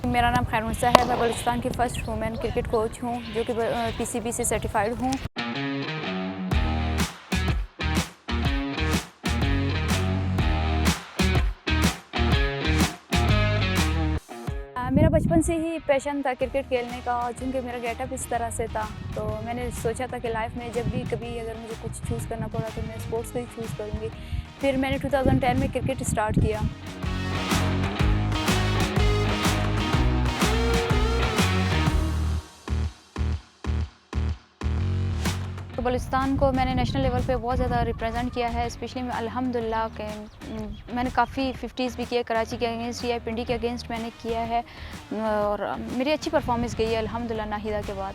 मेरा नाम खैरुन्निसा है। मैं बलूचिस्तान की फ़र्स्ट वुमेन क्रिकेट कोच हूँ जो कि पीसीबी से सर्टिफाइड हूँ। मेरा बचपन से ही पैशन था क्रिकेट खेलने का, चूँकि मेरा गेटअप इस तरह से था तो मैंने सोचा था कि लाइफ में जब भी कभी अगर मुझे कुछ चूज़ करना पड़ा तो मैं स्पोर्ट्स को ही चूज़ करूँगी। फिर मैंने 2010 में क्रिकेट स्टार्ट किया। तो बलूचिस्तान को मैंने नेशनल लेवल पे बहुत ज़्यादा रिप्रेजेंट किया है, स्पेशली मैं अल्हम्दुलिल्लाह के मैंने काफ़ी 50s भी किए, कराची के अगेंस्ट या पिंडी के अगेंस्ट मैंने किया है और मेरी अच्छी परफॉर्मेंस गई है अल्हम्दुलिल्लाह। नाहिदा के बाद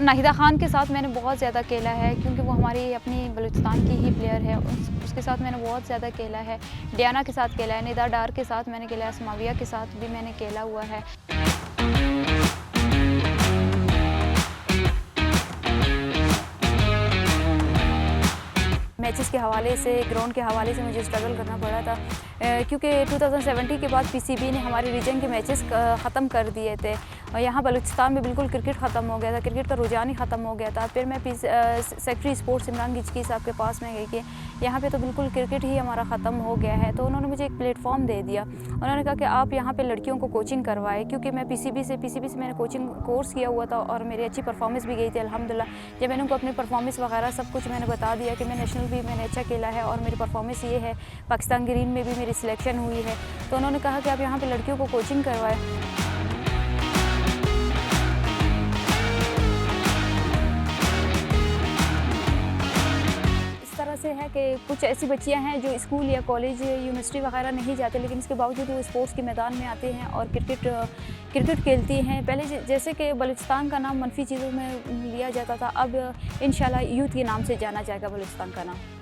नाहिदा खान के साथ मैंने बहुत ज़्यादा खेला है क्योंकि वो हमारी अपनी बलूचिस्तान की ही प्लेयर है। उसके साथ मैंने बहुत ज़्यादा खेला है। डियाना के साथ खेला है, निदा डार के साथ मैंने खेला है, असमाविया के साथ भी मैंने खेला हुआ है। मैचेस के हवाले से, ग्राउंड के हवाले से मुझे स्ट्रगल करना पड़ा था क्योंकि 2017 के बाद पीसीबी ने हमारे रीजन के मैचेस ख़त्म कर दिए थे और यहाँ बलूचिस्तान में बिल्कुल क्रिकेट ख़त्म हो गया था, क्रिकेट का रुझान ही ख़त्म हो गया था। फिर मैं सेक्रेटरी स्पोर्ट्स इमरान गिचकी साहब के पास में गई कि यहाँ पे तो बिल्कुल क्रिकेट ही हमारा ख़त्म हो गया है, तो उन्होंने मुझे एक प्लेटफॉर्म दे दिया। उन्होंने कहा कि आप यहाँ पे लड़कियों को कोचिंग करवाएं क्योंकि मैं पीसीबी से मैंने कोचिंग कोर्स किया हुआ था और मेरी अच्छी परफॉर्मेंस भी गई थी अल्हम्दुलिल्लाह। जब मैंने उनको अपनी परफॉर्मेंस वगैरह सब कुछ मैंने बता दिया कि मैं नेशनल भी मैंने अच्छा खेला है और मेरी परफॉर्मेंस ये है, पाकिस्तान ग्रीन में भी मेरी सिलेक्शन हुई है, तो उन्होंने कहा कि आप यहाँ पे लड़कियों को कोचिंग करवाएं। तरह से है कि कुछ ऐसी बच्चियां हैं जो स्कूल या कॉलेज यूनिवर्सिटी वगैरह नहीं जाते, लेकिन इसके बावजूद वो स्पोर्ट्स के मैदान में आते हैं और क्रिकेट खेलती हैं। पहले जैसे कि बलूचिस्तान का नाम मनफी चीज़ों में लिया जाता था, अब इंशाल्लाह यूथ के नाम से जाना जाएगा बलूचिस्तान का नाम।